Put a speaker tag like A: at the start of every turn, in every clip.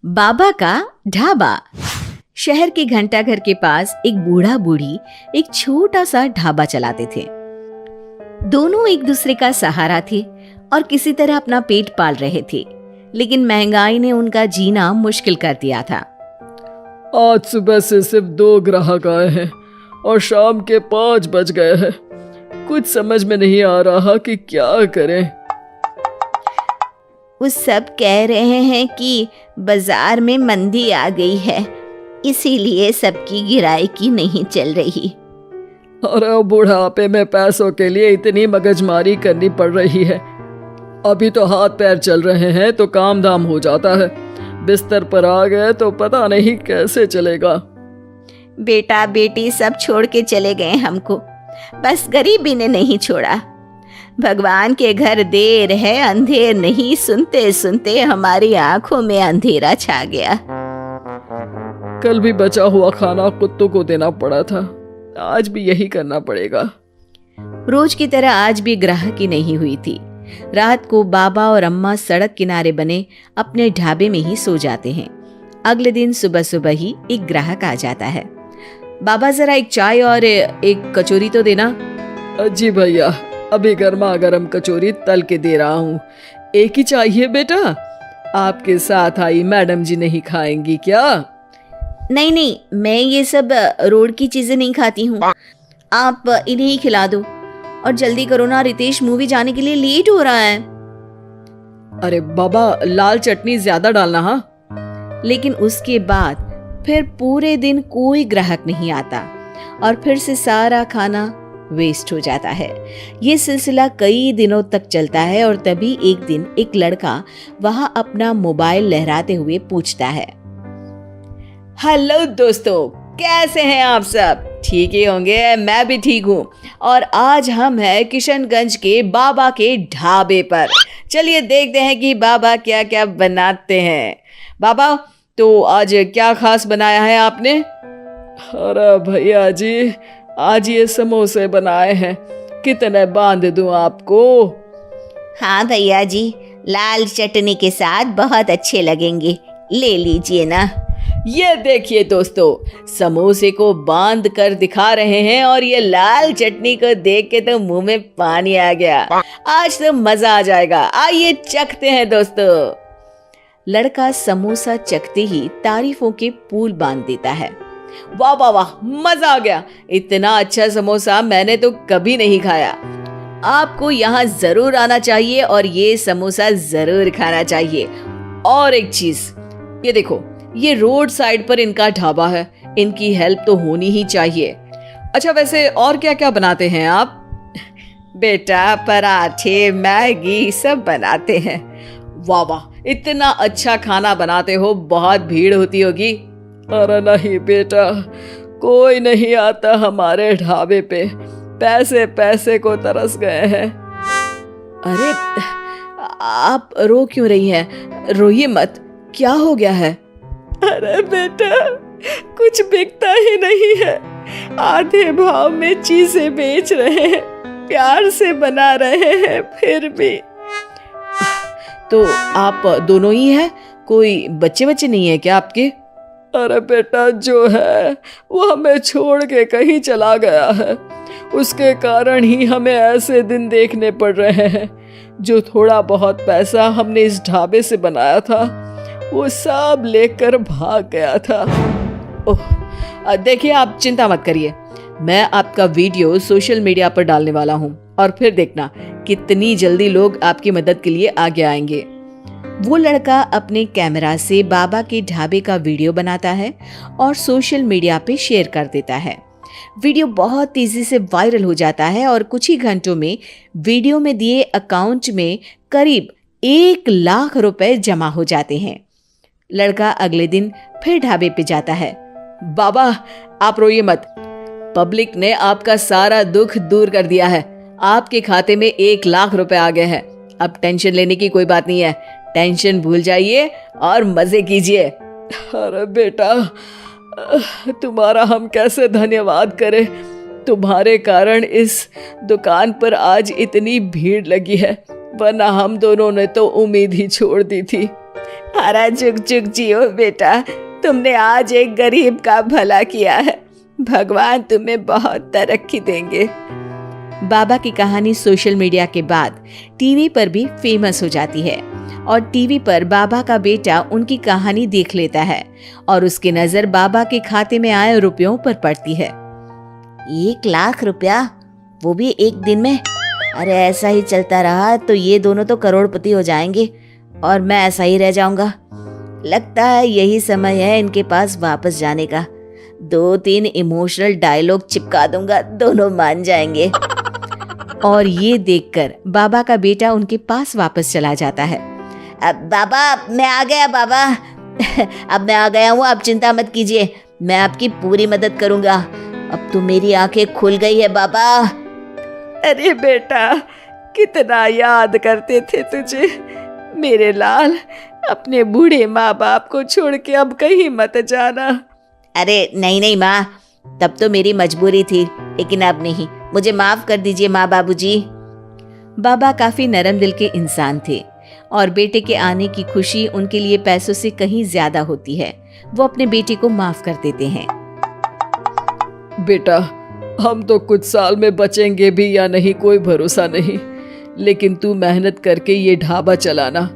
A: बाबा का ढाबा। शहर के घंटाघर के पास एक बूढ़ा बूढ़ी एक छोटा सा ढाबा चलाते थे। दोनों एक दूसरे का सहारा थे और किसी तरह अपना पेट पाल रहे थे, लेकिन महंगाई ने उनका जीना मुश्किल कर दिया था।
B: आज सुबह से सिर्फ 2 ग्राहक आए हैं और शाम के 5 बज गए हैं। कुछ समझ में नहीं आ रहा कि क्या करें।
A: वो सब कह रहे हैं कि बाजार में मंदी आ गई है, इसीलिए सबकी गिराई नहीं चल रही।
B: अरे बुढ़ापे में पैसों के लिए इतनी मगजमारी करनी पड़ रही है। अभी तो हाथ पैर चल रहे हैं तो काम धाम हो जाता है, बिस्तर पर आ गए तो पता नहीं कैसे चलेगा।
A: बेटा बेटी सब छोड़ के चले गए हमको, बस गरीबी ने नहीं छोड़ा। भगवान के घर देर है अंधेर नहीं, सुनते सुनते हमारी आंखों में अंधेरा छा गया।
B: कल भी बचा हुआ खाना कुत्तों को देना पड़ा था, आज भी यही करना पड़ेगा।
A: रोज की तरह आज भी ग्राहकी नहीं हुई थी। रात को बाबा और अम्मा सड़क किनारे बने अपने ढाबे में ही सो जाते हैं। अगले दिन सुबह सुबह ही एक ग्राहक आ जाता है। बाबा जरा एक चाय और एक कचौरी तो देना।
B: जी भैया, अभी गर्मा गर्म कचौरी तल के दे रहा हूँ। एक ही चाहिए बेटा? आपके साथ आई मैडम जी नहीं खाएंगी क्या?
A: नहीं नहीं, मैं ये सब रोड की चीजें नहीं खाती हूँ, आप इन्हें ही खिला दो। और जल्दी करो ना, रितेश मूवी जाने के लिए लेट हो रहा है।
B: अरे बाबा, लाल चटनी ज्यादा डालना। हाँ।
A: लेकिन उसके बाद फिर पूरे दिन कोई ग्राहक नहीं आता और फिर से सारा खाना वेस्ट हो जाता है। ये सिलसिला कई दिनों तक चलता है और तभी एक दिन एक लड़का वहां अपना मोबाइल लहराते हुए पूछता है, हेलो दोस्तों, कैसे हैं आप सब? ठीक ही होंगे, मैं भी ठीक हूँ। और आज हम हैं किशनगंज के बाबा के ढाबे पर। चलिए देखते हैं कि बाबा क्या क्या बनाते हैं। बाबा, तो आज क्या खास बनाया है आपने?
B: अरे भैया जी, आज ये समोसे बनाए हैं, कितने बांध दूं आपको?
A: हाँ भैया जी, लाल चटनी के साथ बहुत अच्छे लगेंगे, ले लीजिए ना। ये देखिए दोस्तों, समोसे को बांध कर दिखा रहे हैं और ये लाल चटनी को देख के तो मुंह में पानी आ गया। आज तो मजा आ जाएगा, आइए चखते हैं दोस्तों। लड़का समोसा चखते ही तारीफों के पुल बांध देता है। वाह वाह वाह, मजा आ गया, इतना अच्छा समोसा मैंने तो कभी नहीं खाया। आपको यहाँ जरूर आना चाहिए और ये समोसा जरूर खाना चाहिए। और एक चीज, ये देखो, ये रोड साइड पर इनका ढाबा है, इनकी हेल्प तो होनी ही चाहिए। अच्छा, वैसे और क्या क्या बनाते हैं आप? बेटा, पराठे मैगी सब बनाते हैं। वाह वाह, इतना अच्छा खाना बनाते हो, बहुत भीड़ होती होगी।
B: अरे नहीं बेटा, कोई नहीं आता हमारे ढाबे पे, पैसे पैसे को तरस गए हैं।
A: अरे आप रो क्यों रही हैं? रोइए मत, क्या हो गया है?
B: अरे बेटा, कुछ बिकता ही नहीं है, आधे भाव में चीजें बेच रहे हैं, प्यार से बना रहे हैं, फिर भी।
A: तो आप दोनों ही हैं? कोई बच्चे बच्चे नहीं है क्या आपके?
B: अरे बेटा, जो है वो हमें छोड़ के कहीं चला गया है, उसके कारण ही हमें ऐसे दिन देखने पड़ रहे हैं। जो थोड़ा बहुत पैसा हमने इस ढाबे से बनाया था, वो सब लेकर भाग गया था।
A: ओह, देखिए आप चिंता मत करिए, मैं आपका वीडियो सोशल मीडिया पर डालने वाला हूँ और फिर देखना कितनी जल्दी लोग आपकी मदद के लिए आगे आएंगे। वो लड़का अपने कैमरा से बाबा के ढाबे का वीडियो बनाता है और सोशल मीडिया पे शेयर कर देता है। वीडियो बहुत तेजी से वायरल हो जाता है और कुछ ही घंटों में वीडियो में दिए अकाउंट में करीब 1 लाख रुपए जमा हो जाते हैं। लड़का अगले दिन फिर ढाबे पे जाता है। बाबा, आप रोइए मत, पब्लिक ने आपका सारा दुख दूर कर दिया है, आपके खाते में 1 लाख रुपए आ गए हैं। अब टेंशन लेने की कोई बात नहीं है, टेंशन भूल जाइए और मजे कीजिए।
B: अरे बेटा, तुम्हारा हम कैसे धन्यवाद करें, तुम्हारे कारण इस दुकान पर आज इतनी भीड़ लगी है, वरना हम दोनों ने तो उम्मीद ही छोड़ दी थी।
A: हरा जुग जुग जियो बेटा, तुमने आज एक गरीब का भला किया है। भगवान तुम्हें बहुत तरक्की देंगे। बाबा की कहानी सोशल मीडिया के बाद टीवी पर भी फेमस हो जाती है और टीवी पर बाबा का बेटा उनकी कहानी देख लेता है और उसकी नजर बाबा के खाते में आए रुपयों पर पड़ती है। 1 लाख रुपया, वो भी एक दिन में? अरे ऐसा ही चलता रहा तो ये दोनों तो करोड़पति हो जाएंगे और मैं ऐसा ही रह जाऊंगा। लगता है यही समय है इनके पास वापस जाने का। 2-3 इमोशनल डायलॉग चिपका दूंगा, दोनों मान जाएंगे। और ये देखकर बाबा का बेटा उनके पास वापस चला जाता है। अब बाबा मैं आ गया बाबा, अब मैं आ गया हूँ, आप चिंता मत कीजिए, मैं आपकी पूरी मदद करूँगा। अब तो मेरी आंखें खुल गई है बाबा।
B: अरे बेटा, कितना याद करते थे तुझे मेरे लाल। अपने बूढ़े माँ बाप को छोड़ के अब कहीं मत जाना।
A: अरे नहीं नहीं माँ, तब तो मेरी मजबूरी थी, लेकिन अब नहीं, मुझे माफ कर दीजिए माँ बाबूजी। बाबा काफी नरम दिल के इंसान थे और बेटे के आने की खुशी उनके लिए पैसों से कहीं ज्यादा होती है। वो अपने बेटे को माफ कर देते हैं।
B: बेटा, हम तो कुछ साल में बचेंगे भी या नहीं कोई भरोसा नहीं, लेकिन तू मेहनत करके ये ढाबा चलाना,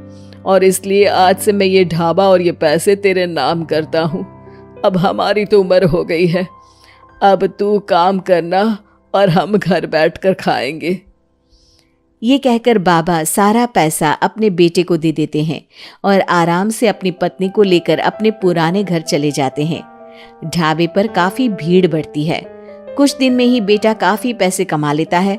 B: और इसलिए आज से मैं ये ढाबा और ये पैसे तेरे नाम करता हूँ। अब हमारी तो उम्र हो गई है, अब तू काम करना और हम घर बैठकर खाएंगे।
A: ये कहकर बाबा सारा पैसा अपने बेटे को दे देते हैं और आराम से अपनी पत्नी को लेकर अपने पुराने घर चले जाते हैं। ढाबे पर काफी भीड़ बढ़ती है। कुछ दिन में ही बेटा काफी पैसे कमा लेता है।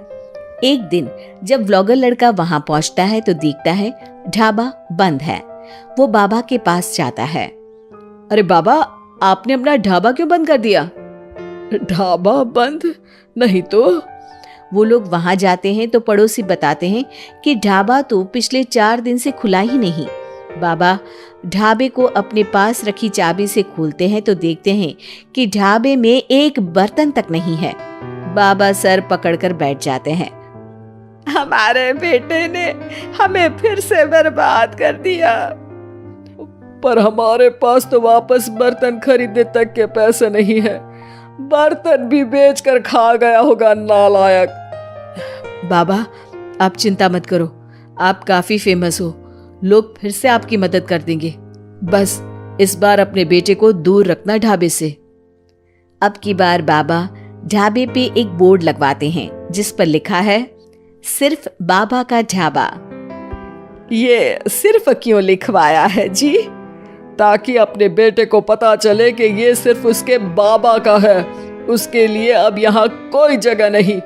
A: एक दिन जब व्लॉगर लड़का वहां पहुंचता है तो देखता है ढाबा बंद है। वो बाबा के पास जाता है।
B: अरे बाबा, आपने अपना ढाबा क्यों बंद कर दिया? ढाबा बंद नहीं तो?
A: वो लोग वहां जाते हैं तो पड़ोसी बताते हैं कि ढाबा तो पिछले 4 दिन से खुला ही नहीं। बाबा ढाबे को अपने पास रखी चाबी से खोलते हैं तो देखते हैं कि ढाबे में एक बर्तन तक नहीं है। बाबा सर पकड़कर बैठ जाते हैं।
B: हमारे बेटे ने हमें फिर से बर्बाद कर दिया। पर हमारे पास तो वापस बर्तन खरीदने तक के पैसे नहीं है। बर्तन भी बेचकर खा गया होगा नालायक।
A: बाबा आप चिंता मत करो, आप काफी फेमस हो, लोग फिर से आपकी मदद कर देंगे। बस इस बार अपने बेटे को दूर रखना ढाबे से। अब की बार बाबा ढाबे पे एक बोर्ड लगवाते हैं जिस पर लिखा है सिर्फ बाबा का ढाबा।
B: ये सिर्फ क्यों लिखवाया है जी? ताकि अपने बेटे को पता चले कि ये सिर्फ उसके बाबा का है, उसके लिए अब यहाँ कोई जगह नहीं।